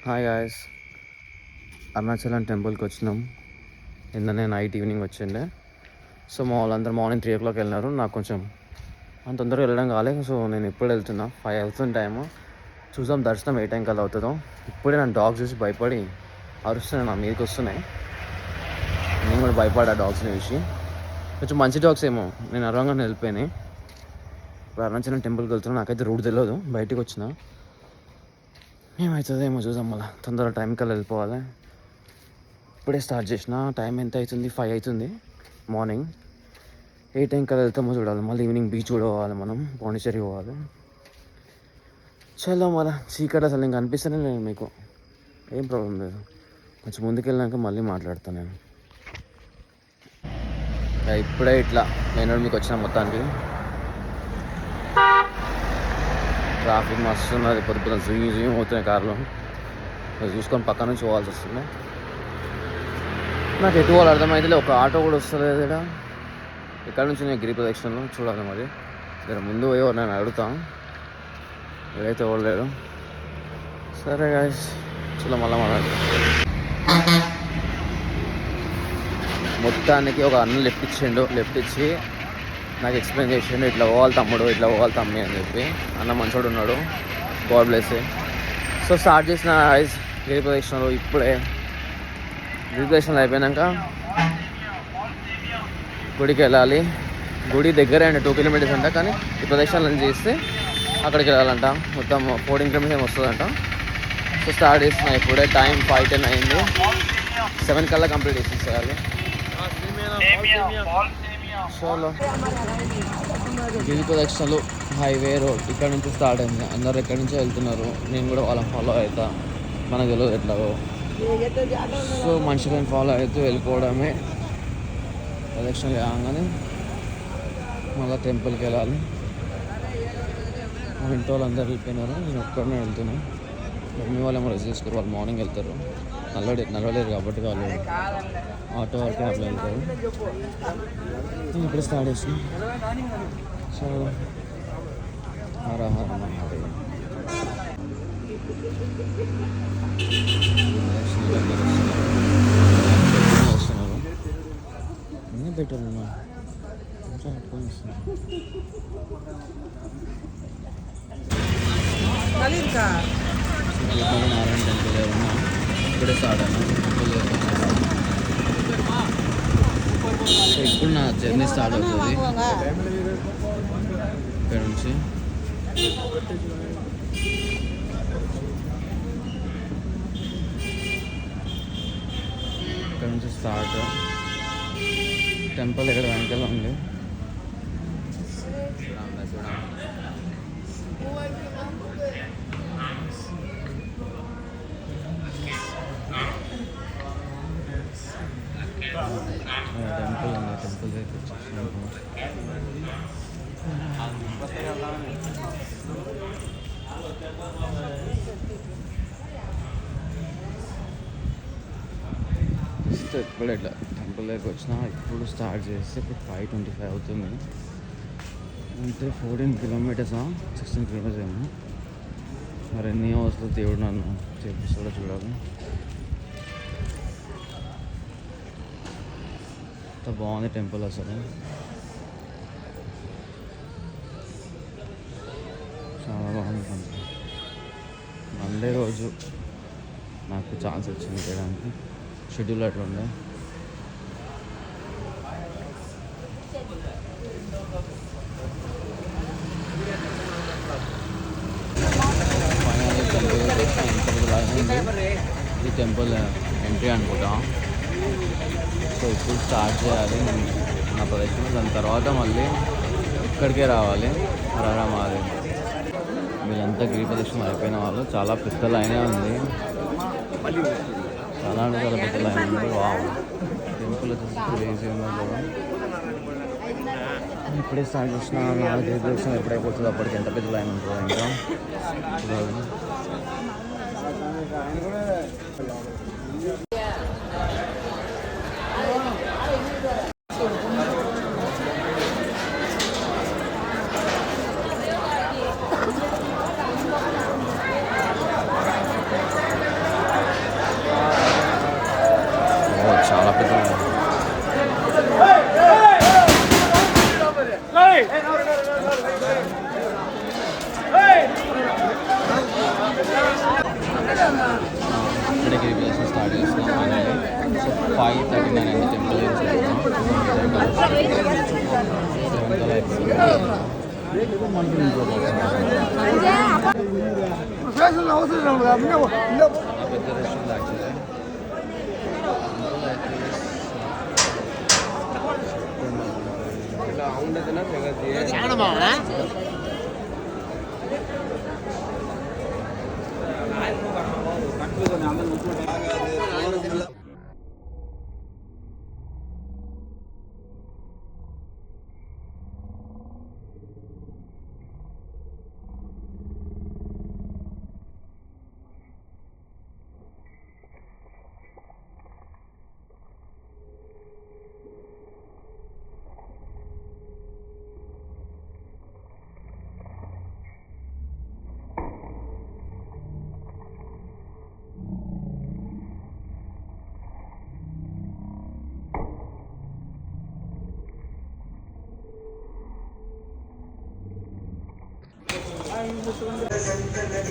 Hi guys, Arunachalam టెంపుల్కి వచ్చినాం. నిన్ననే నైట్ ఈవినింగ్ వచ్చిండే. సో మా వాళ్ళందరూ మార్నింగ్ 3 o'clock వెళ్ళినారు. నాకు కొంచెం అంత తొందరగా వెళ్ళడం కాలేదు. సో నేను ఇప్పుడు వెళ్తున్నా. 5 అవుతుంది టైము. చూద్దాం దర్శనం ఏ టైం కల్లా అవుతుందో. ఇప్పుడే నేను డాగ్స్ చూసి భయపడి అరుస్తున్నాయి, నా మీదకి వస్తున్నాయి. నేను కూడా భయపడా డాగ్స్ని చూసి. కొంచెం మంచి డాగ్స్ ఏమో, నేను అరవంగానే వెళ్ళిపోయినాయి. ఇప్పుడు అరుణాచలం టెంపుల్కి వెళ్తున్నా. నాకైతే రూట్ తెలియదు, బయటికి వచ్చిన. ఏమవుతుందో ఏమో చూద్దాం. మళ్ళీ తొందరగా టైం కల్లా వెళ్ళిపోవాలి. ఇప్పుడే స్టార్ట్ చేసిన. టైం ఎంత అవుతుంది? 5 అవుతుంది మార్నింగ్. ఏ టైం కల్లా వెళ్తామో చూడాలి. మళ్ళీ ఈవినింగ్ బీచ్ కూడా పోవాలి, మనం పాండిచ్చేరి పోవాలి. చలో మళ్ళీ చీకటి అసలు నేను కనిపిస్తేనే లేదు మీకు, ఏం ప్రాబ్లం లేదు. కొంచెం ముందుకు వెళ్ళాక మళ్ళీ మాట్లాడతాను నేను. ఇప్పుడే ఇట్లా నేను మీకు వచ్చిన మొత్తానికి. ట్రాఫిక్ మస్తు ఉన్నది, పొద్దు పొద్దున జూమ్ అవుతున్నాయి కార్లు. చూసుకొని పక్క నుంచి పోవాల్సి వస్తుంది. నాకు ఎటు వాళ్ళు అర్థమైతే ఒక ఆటో కూడా వస్తలేదు ఇక్కడ. ఇక్కడ నుంచి నేను గిరి ప్రదక్షిణలో చూడాలి. మరి ఇక్కడ ముందు పోయి నేను అడుగుతాను, ఏదైతే పోలేడు. సరే గాయస్, చూడ మళ్ళీ మొత్తానికి ఒక అన్న లిఫ్ట్ ఇచ్చిండు. లిఫ్ట్ ఇచ్చి నాకు ఎక్స్ప్లెయిన్ చేసిండు, ఇట్లా పోవాలి తమ్ముడు, ఇట్లా పోవాలి తమ్మి అని చెప్పి. అన్న మంచోడు ఉన్నాడు, గాడ్ బ్లెస్. సో స్టార్ట్ చేసిన గాయస్ గిరి ప్రదక్షిణలో. ఇప్పుడే గిరి ప్రదక్షిణలు అయిపోయాక గుడికి వెళ్ళాలి. గుడి దగ్గరే అండి, 2 kilometers అంట. కానీ ఈ ప్రదక్షిణలు చేస్తే అక్కడికి వెళ్ళాలంట. మొత్తం 14 kilometers ఏమి వస్తుందంట. సో స్టార్ట్ చేసిన. ఇప్పుడే టైం 5:10 అయింది. 7 కల్లా కంప్లీట్ చేసేసేయాలి. చలో గిరి ప్రదక్షిణలు హైవే రోడ్ ఇక్కడ నుంచి స్టార్ట్ అయింది. అందరు ఎక్కడి నుంచో వెళ్తున్నారు. నేను కూడా వాళ్ళని ఫాలో అవుతా. మనకు తెలియదు ఎట్లాగో. సో మనుషులను ఫాలో అవుతూ వెళ్ళిపోవడమే. ప్రదక్షిణ కాగానే మళ్ళీ టెంపుల్కి వెళ్ళాలి. మా ఇంటి వాళ్ళు అందరు వెళ్ళిపోయినారు, నేను ఒక్కడనే వెళ్తున్నాను. మమ్మీ వాళ్ళు ఏమో రెస్ట్ చేసుకోరు, వాళ్ళు మార్నింగ్ వెళ్తారు. నడవలేరు కాబట్టి వాళ్ళు ఆటో క్యాబ్లో వెళ్తారు. నేను ఇప్పుడే స్టార్ట్ చేసిన. సో హర హర మహాదేవ్. వస్తున్నారు, అన్నీ బెటర్ ఉన్నా కొంచెం పట్టుకొని వస్తున్నారు. నారాయణ టెంపుల్ ఉన్నా, ఇప్పుడే స్టార్ట్ అయినా. సో ఇప్పుడు నా జర్నీ స్టార్ట్ అవుతుంది ఇక్కడ నుంచి. ఇక్కడ నుంచి స్టార్ట్. టెంపుల్ ఇక్కడ వెనకాల ఉంది. టెంపుల్ ఉంది, టెంపుల్ దగ్గర వచ్చేసినాము. జస్ట్ ఇప్పుడు ఇట్లా టెంపుల్ దగ్గరికి వచ్చిన. ఇప్పుడు స్టార్ట్ చేస్తే ఇప్పుడు 5:25 అవుతుంది. అంటే 14 kilometers, 16 kilometers ఏమో. మరి ఎన్ని అవర్స్లో దేవుడు నన్ను చేపిస్తాడో చూడాలి. ఎంత బాగుంది టెంపుల్ అసలు, చాలా బాగుంది టెంపుల్. మండే రోజు నాకు ఛాన్స్ వచ్చింది చేయడానికి. షెడ్యూల్ అట్లా ఉండే. ఫైనల్ టెంపుల్ ఈ టెంపుల్ ఎంట్రీ అనుకుంటా. సో ఇప్పుడు స్టార్ట్ చేయాలి నా ప్రదక్షిణ. దాని తర్వాత మళ్ళీ ఇక్కడికే రావాలి, రామాలి. వీళ్ళంతా గిరి ప్రదక్షిణ అయిపోయిన వాళ్ళు. చాలా పెద్ద లైనే ఉంది, చాలా అంటే చాలా పెద్ద లైన్ ఉంది. టెంపుల్ వచ్చేసి క్రేజీ ఉన్నారు కదా. ఇప్పుడే స్టార్ట్ చేసిన. నా గిరి ప్రదక్షిణ ఎప్పుడైపోతుందో అప్పటికి ఎంత పెద్ద లైన్ ఉంటుందో ఇంకా చూడాలి.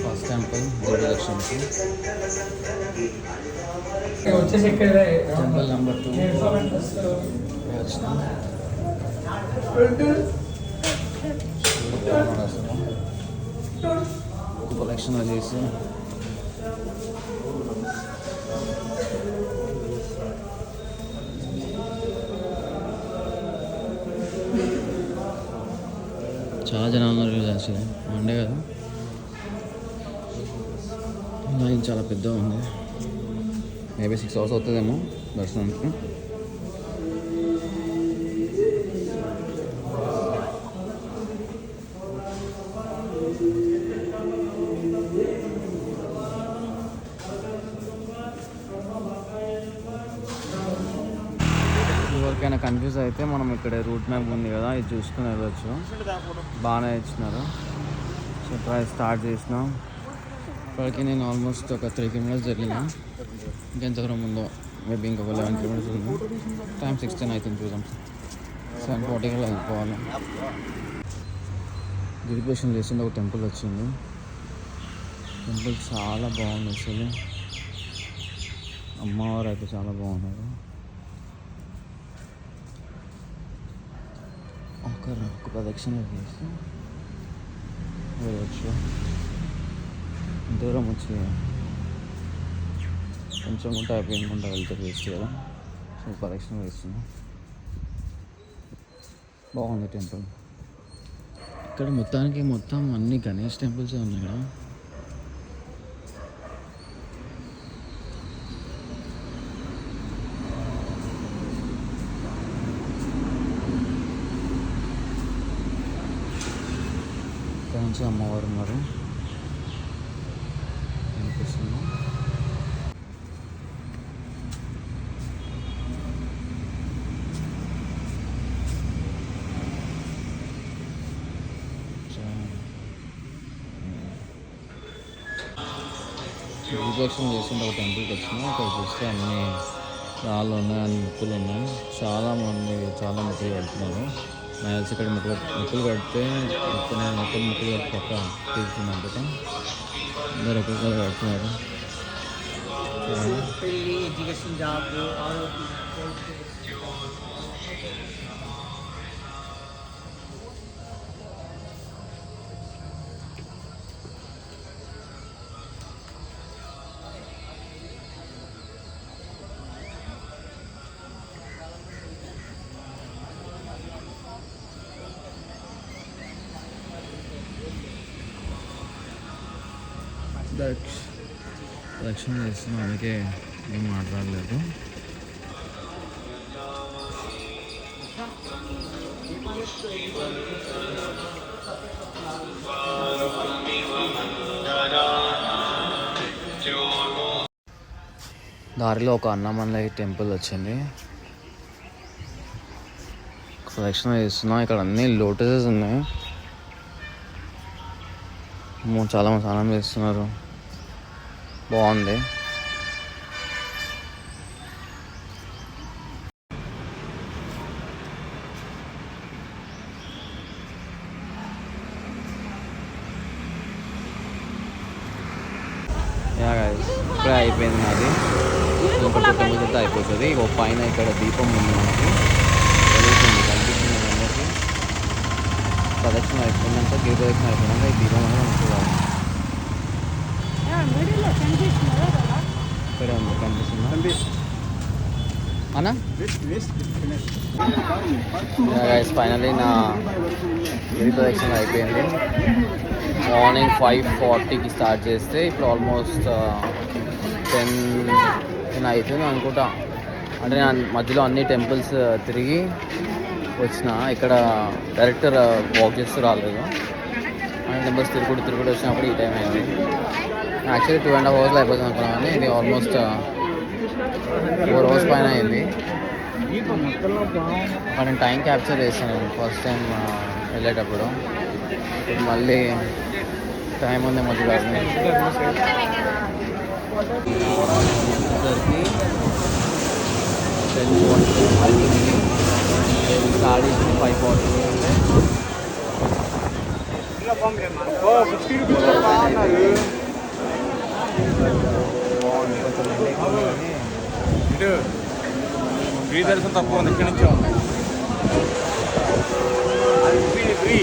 ఫస్ట్ టెంపుల్ దూరదర్శన్కి టెంపుల్ నెంబర్ 2 వచ్చినాం. ప్రదక్షిణ చేసి చాలా జనాలు ఉన్నారు యాక్చువల్లీ మండే కదా. లైన్ చాలా పెద్దగా ఉంది. మేబీ 6 hours అవుతుందేమో దర్శనానికి. ఎవరికైనా కన్ఫ్యూజ్ అయితే మనం ఇక్కడ రూట్ మ్యాప్ ఉంది కదా, ఇది చూసుకుని వెళ్ళచ్చు. బాగానే ఇచ్చినారు. సో ట్రై స్టార్ట్ చేసినాం. ఇప్పటికి నేను ఆల్మోస్ట్ ఒక 3 kilometers జరిగిన. ఇంకెంత దూరం ఉందో మేబీ ఇంకొక 11 kilometers ఉంది. టైం 16 అవుతుంది. చూద్దాం. 7:40 వెళ్ళిపోవాలి. గిరిప్రదక్షిణ చేసింది ఒక టెంపుల్ వచ్చింది. టెంపుల్ చాలా బాగుంది అసలు. అమ్మవారు అయితే చాలా బాగున్నారు. ఒక ప్రదక్షిణ చేసి వెళ్ళచ్చు. దూరం వచ్చి కొంచెం కూడా అయిపోయిందంటే వెళ్తే వేస్ట్ కదా. సో ప్రదక్షిణ వేస్తున్నాం. బాగుంది టెంపుల్. ఇక్కడ మొత్తం అన్ని గణేష్ టెంపుల్స్ ఉన్నాయి కదా. ఇక్కడ నుంచి అమ్మవారు ఉన్నారు అనిపిస్తుంది. రిజెక్షన్ చేసిన ఒక టెంపుల్కి వచ్చినా అక్కడ చూస్తే అన్ని రాళ్ళు ఉన్నాయి, అన్ని ముక్కులు ఉన్నాయి. చాలామంది చాలా ముక్కులు కడుతున్నారు. నాకు తెలిసి ఇక్కడ ముక్కులు కడితే ముక్కులు కట్టి పక్క తీరుతుంది అనుకుంటా. అందరు ఒక్కొక్కరు కడుతున్నారు. దక్షిణ చేస్తున్నాం, అందుకే ఏం మాట్లాడలేదు. దారిలో ఒక అన్నమలై టెంపుల్ వచ్చింది. దక్షిణ చేస్తున్నాం. ఇక్కడ అన్ని లోటసెస్ ఉన్నాయి. చాలామంది స్నానం చేస్తున్నారు. బాగుంది. ఇప్పుడే అయిపోయింది నాది. ఇంకొక టెంపుల్ అయిపోతుంది. ఒక పైన ఇక్కడ దీపం ఉంది, మనకి వెలుగుతుంది, కనిపిస్తుంది అందరికి. ప్రదక్షిణ అయిపోయినాక గిరి ప్రదక్షిణ అయిపోయినాక ఈ దీపం అనేది మనం చూడాలి. ఇక్కడే ఉంది కనిపిస్తుందా అన్నా? ఫైనలీ నా గిరి ప్రదక్షిణ అయిపోయింది. మార్నింగ్ 5:40కి స్టార్ట్ చేస్తే ఇప్పుడు ఆల్మోస్ట్ 10 అవుతుంది అనుకుంటా. అంటే నేను మధ్యలో అన్ని టెంపుల్స్ తిరిగి వచ్చిన. ఇక్కడ డైరెక్టర్ వాక్ చేస్తూ రాలేదు. అన్ని టెంపుల్స్ తిరుగుడు వచ్చినప్పుడు ఈ టైం అయింది. యాక్చువల్లీ 2.5 అవర్స్లో అయిపోతుంది అనుకున్నాను, కానీ ఇది ఆల్మోస్ట్ 4 అవర్స్ పైన అయింది. నేను టైం క్యాప్చర్ చేశాను ఫస్ట్ టైం వెళ్ళేటప్పుడు. ఇప్పుడు మళ్ళీ టైం ఉంది మధ్యలో స్టార్ట్ 5:40 అంటే ఫ్రీ దర్శనం తక్కువ ఉంది. ఇక్కడి నుంచో ఫ్రీ